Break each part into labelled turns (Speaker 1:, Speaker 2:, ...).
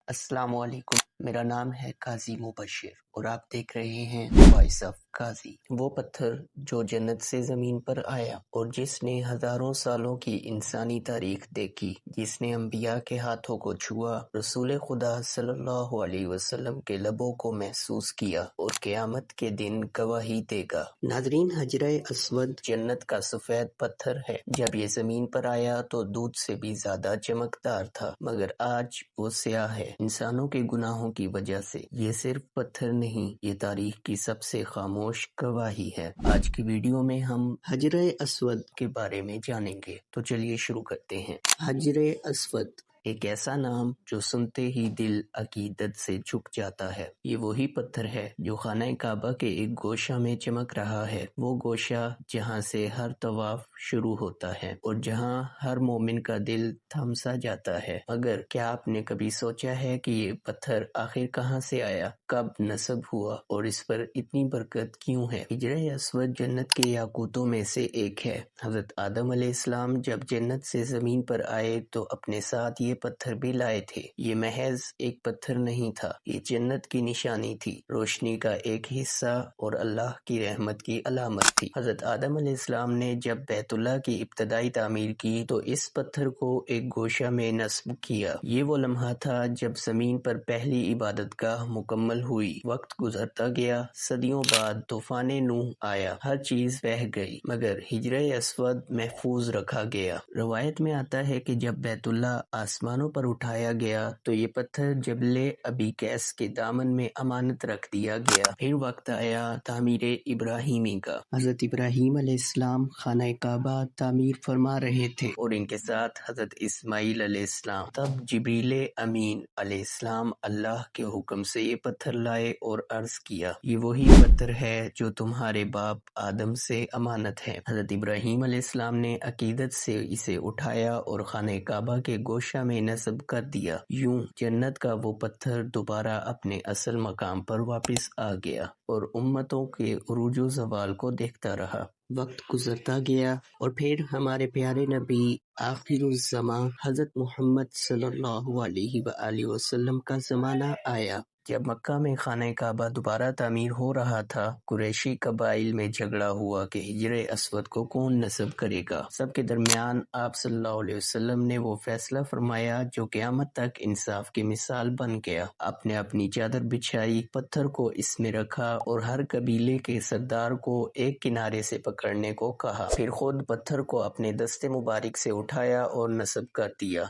Speaker 1: السلام علیکم، میرا نام ہے قاضی مبشر اور آپ دیکھ رہے ہیں وائس آف قاضی۔ وہ پتھر جو جنت سے زمین پر آیا اور جس نے ہزاروں سالوں کی انسانی تاریخ دیکھی، جس نے انبیاء کے ہاتھوں کو چھوا، رسول خدا صلی اللہ علیہ وسلم کے لبوں کو محسوس کیا اور قیامت کے دن گواہی دے گا۔ ناظرین، حجرہ اسود جنت کا سفید پتھر ہے۔ جب یہ زمین پر آیا تو دودھ سے بھی زیادہ چمکدار تھا، مگر آج وہ سیاہ ہے انسانوں کے گناہوں کی وجہ سے۔ یہ صرف پتھر نہیں، یہ تاریخ کی سب سے خاموش گواہی ہے۔ آج کی ویڈیو میں ہم حجرہ اسود کے بارے میں جانیں گے، تو چلیے شروع کرتے ہیں۔ حجرہ اسود ایک ایسا نام جو سنتے ہی دل عقیدت سے جھک جاتا ہے۔ یہ وہی پتھر ہے جو خانہ کعبہ کے ایک گوشہ میں چمک رہا ہے، وہ گوشہ جہاں سے ہر طواف شروع ہوتا ہے اور جہاں ہر مومن کا دل تھم سا جاتا ہے۔ مگر کیا آپ نے کبھی سوچا ہے کہ یہ پتھر آخر کہاں سے آیا، کب نصب ہوا اور اس پر اتنی برکت کیوں ہے؟ حجرہ اسود جنت کے یاقوتوں میں سے ایک ہے۔ حضرت آدم علیہ السلام جب جنت سے زمین پر آئے تو اپنے ساتھ یہ پتھر بھی لائے تھے۔ یہ محض ایک پتھر نہیں تھا، یہ جنت کی نشانی تھی، روشنی کا ایک حصہ اور اللہ کی رحمت کی علامت تھی۔ حضرت آدم علیہ السلام نے جب بیت اللہ کی ابتدائی تعمیر کی تو اس پتھر کو ایک گوشہ میں نصب کیا۔ یہ وہ لمحہ تھا جب زمین پر پہلی عبادت گاہ مکمل ہوئی۔ وقت گزرتا گیا، صدیوں بعد طوفان نوح آیا، ہر چیز بہہ گئی، مگر حجرہ اسود محفوظ رکھا گیا۔ روایت میں آتا ہے کہ جب بیت اللہ آسمانوں پر اٹھایا گیا تو یہ پتھر جبل ابی قیس کے دامن میں امانت رکھ دیا گیا۔ پھر وقت آیا تعمیر ابراہیمی کا۔ حضرت ابراہیم علیہ السلام خانہ کعبہ تعمیر فرما رہے تھے اور ان کے ساتھ حضرت اسماعیل علیہ السلام۔ تب جبریل امین علیہ السلام اللہ کے حکم سے یہ پتھر لائے اور عرض کیا، یہ وہی پتھر ہے جو تمہارے باپ آدم سے امانت ہے۔ حضرت ابراہیم علیہ السلام نے عقیدت سے اسے اٹھایا اور خانہ کعبہ کے گوشہ میں نصب کر دیا۔ یوں جنت کا وہ پتھر دوبارہ اپنے اصل مقام پر واپس آ گیا اور امتوں کے عروج و زوال کو دیکھتا رہا۔ وقت گزرتا گیا اور پھر ہمارے پیارے نبی آخر الزمان حضرت محمد صلی اللہ علیہ وآلہ وسلم کا زمانہ آیا۔ جب مکہ میں خانہ کعبہ دوبارہ تعمیر ہو رہا تھا، قریشی قبائل میں جھگڑا ہوا کہ حجرہ اسود کو کون نصب کرے گا۔ سب کے درمیان آپ صلی اللہ علیہ وسلم نے وہ فیصلہ فرمایا جو قیامت تک انصاف کی مثال بن گیا۔ آپ نے اپنی چادر بچھائی، پتھر کو اس میں رکھا اور ہر قبیلے کے سردار کو ایک کنارے سے پکڑنے کو کہا، پھر خود پتھر کو اپنے دست مبارک سے اٹھایا اور نصب کر دیا۔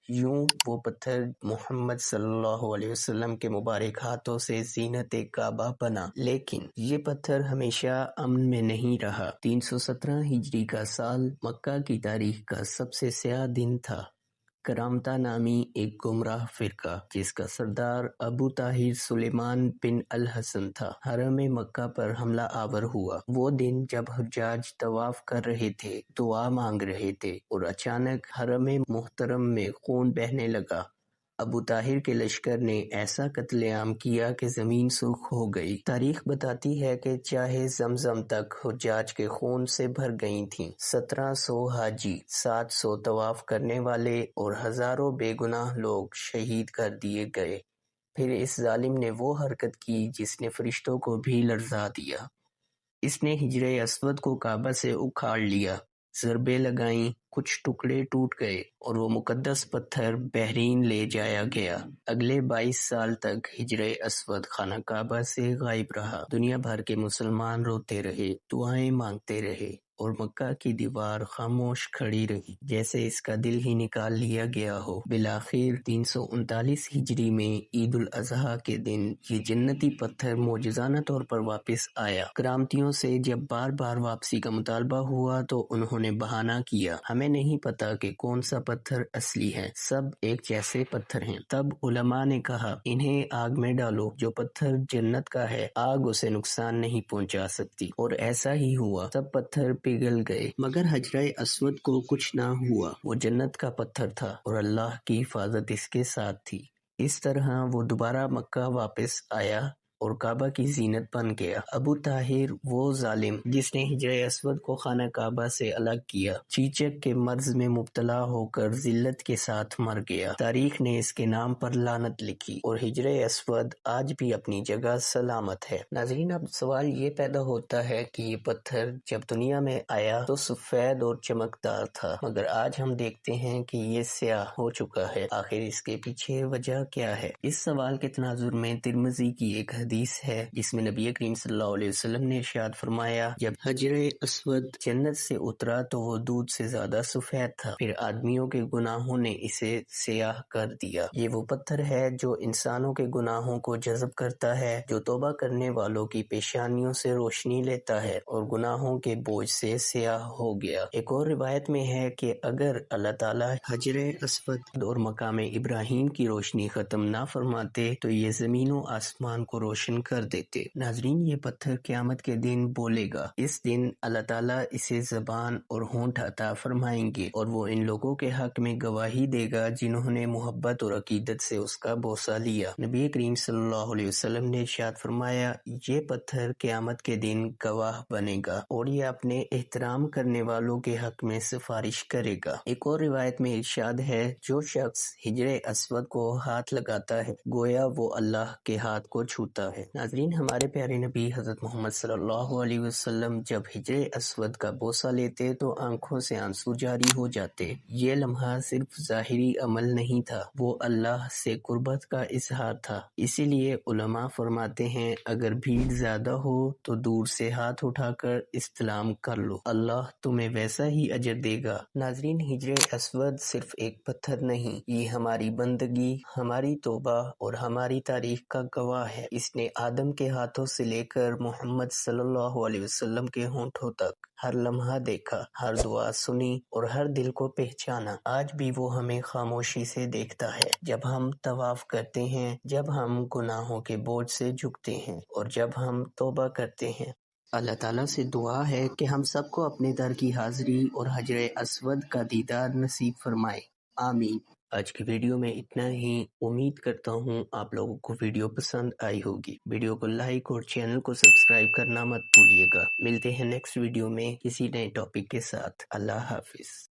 Speaker 1: یوں وہ پتھر محمد صلی اللہ علیہ وسلم کے مبارک ہاتھوں سے زینت کعبہ بنا۔ لیکن یہ پتھر ہمیشہ امن میں نہیں رہا۔ 317 ہجری کا سال مکہ کی تاریخ کا سب سے سیاہ دن تھا۔ کرامتہ نامی ایک گمراہ فرقہ جس کا سردار ابو طاہر سلیمان بن الحسن تھا، حرم مکہ پر حملہ آور ہوا۔ وہ دن جب حجاج طواف کر رہے تھے، دعا مانگ رہے تھے اور اچانک حرم محترم میں خون بہنے لگا۔ ابو طاہر کے لشکر نے ایسا قتل عام کیا کہ زمین سرخ ہو گئی۔ تاریخ بتاتی ہے کہ چاہے زمزم تک حجاج کے خون سے بھر گئی تھیں۔ 1700 حاجی، 700 طواف کرنے والے اور ہزاروں بے گناہ لوگ شہید کر دیے گئے۔ پھر اس ظالم نے وہ حرکت کی جس نے فرشتوں کو بھی لرزا دیا۔ اس نے حجرہ اسود کو کعبہ سے اکھاڑ لیا، ضربیں لگائیں، کچھ ٹکڑے ٹوٹ گئے اور وہ مقدس پتھر بحرین لے جایا گیا۔ اگلے 22 سال تک حجرہ اسود خانہ کعبہ سے غائب رہا۔ دنیا بھر کے مسلمان روتے رہے، دعائیں مانگتے رہے اور مکہ کی دیوار خاموش کھڑی رہی، جیسے اس کا دل ہی نکال لیا گیا ہو۔ بالآخر 339 ہجری میں عید الاضحیٰ کے دن یہ جنتی پتھر معجزانہ طور پر واپس آیا۔ کرامتیوں سے جب بار بار واپسی کا مطالبہ ہوا تو انہوں نے بہانہ کیا، ہمیں نہیں پتا کہ کون سا پتھر اصلی ہے، سب ایک جیسے پتھر ہیں۔ تب علماء نے کہا، انہیں آگ میں ڈالو، جو پتھر جنت کا ہے آگ اسے نقصان نہیں پہنچا سکتی، اور ایسا ہی ہوا، سب پتھر پگھل گئے، مگر حجرہ اسود کو کچھ نہ ہوا۔ وہ جنت کا پتھر تھا اور اللہ کی حفاظت اس کے ساتھ تھی۔ اس طرح وہ دوبارہ مکہ واپس آیا اور کعبہ کی زینت بن گیا۔ ابو طاہر وہ ظالم جس نے حجر اسود کو خانہ کعبہ سے الگ کیا، چیچک کے مرض میں مبتلا ہو کر ذلت کے ساتھ مر گیا۔ تاریخ نے اس کے نام پر لعنت لکھی اور حجر اسود آج بھی اپنی جگہ سلامت ہے۔ ناظرین، اب سوال یہ پیدا ہوتا ہے کہ یہ پتھر جب دنیا میں آیا تو سفید اور چمکدار تھا، مگر آج ہم دیکھتے ہیں کہ یہ سیاہ ہو چکا ہے۔ آخر اس کے پیچھے وجہ کیا ہے؟ اس سوال کے تناظر میں ترمذی کی ایک حدیث ہے جس میں نبی کریم صلی اللہ علیہ وسلم نے ارشاد فرمایا، جب حجر اسود جنت سے اترا تو وہ دودھ سے زیادہ سفید تھا، پھر آدمیوں کے گناہوں نے اسے سیاہ کر دیا۔ یہ وہ پتھر ہے جو انسانوں کے گناہوں کو جذب کرتا ہے، جو توبہ کرنے والوں کی پیشانیوں سے روشنی لیتا ہے اور گناہوں کے بوجھ سے سیاہ ہو گیا۔ ایک اور روایت میں ہے کہ اگر اللہ تعالیٰ حجر اسود اور مقام ابراہیم کی روشنی ختم نہ فرماتے تو یہ زمین و آسمان کو روشن کر دیتے۔ ناظرین، یہ پتھر قیامت کے دن بولے گا۔ اس دن اللہ تعالیٰ اسے زبان اور ہونٹ عطا فرمائیں گے اور وہ ان لوگوں کے حق میں گواہی دے گا جنہوں نے محبت اور عقیدت سے اس کا بوسہ لیا۔ نبی کریم صلی اللہ علیہ وسلم نے ارشاد فرمایا، یہ پتھر قیامت کے دن گواہ بنے گا اور یہ اپنے احترام کرنے والوں کے حق میں سفارش کرے گا۔ ایک اور روایت میں ارشاد ہے، جو شخص حجر اسود کو ہاتھ لگاتا ہے گویا وہ اللہ کے ہاتھ کو چھوتا ہے۔ ناظرین، ہمارے پیارے نبی حضرت محمد صلی اللہ علیہ وسلم جب حجر اسود کا بوسہ لیتے تو آنکھوں سے آنسو جاری ہو جاتے۔ یہ لمحہ صرف ظاہری عمل نہیں تھا، وہ اللہ سے قربت کا اظہار تھا۔ اسی لیے علماء فرماتے ہیں، اگر بھیڑ زیادہ ہو تو دور سے ہاتھ اٹھا کر استلام کر لو، اللہ تمہیں ویسا ہی اجر دے گا۔ ناظرین، حجر اسود صرف ایک پتھر نہیں، یہ ہماری بندگی، ہماری توبہ اور ہماری تاریخ کا گواہ ہے۔ اس نے آدم کے ہاتھوں سے لے کر محمد صلی اللہ علیہ وسلم کے ہونٹوں تک ہر لمحہ دیکھا، ہر دعا سنی اور ہر دل کو پہچانا۔ آج بھی وہ ہمیں خاموشی سے دیکھتا ہے، جب ہم طواف کرتے ہیں، جب ہم گناہوں کے بوجھ سے جھکتے ہیں اور جب ہم توبہ کرتے ہیں۔ اللہ تعالیٰ سے دعا ہے کہ ہم سب کو اپنے در کی حاضری اور حجر اسود کا دیدار نصیب فرمائے، آمین۔ آج کی ویڈیو میں اتنا ہی۔ امید کرتا ہوں آپ لوگوں کو ویڈیو پسند آئی ہوگی۔ ویڈیو کو لائک اور چینل کو سبسکرائب کرنا مت بھولیے گا۔ ملتے ہیں نیکسٹ ویڈیو میں کسی نئے ٹاپک کے ساتھ۔ اللہ حافظ۔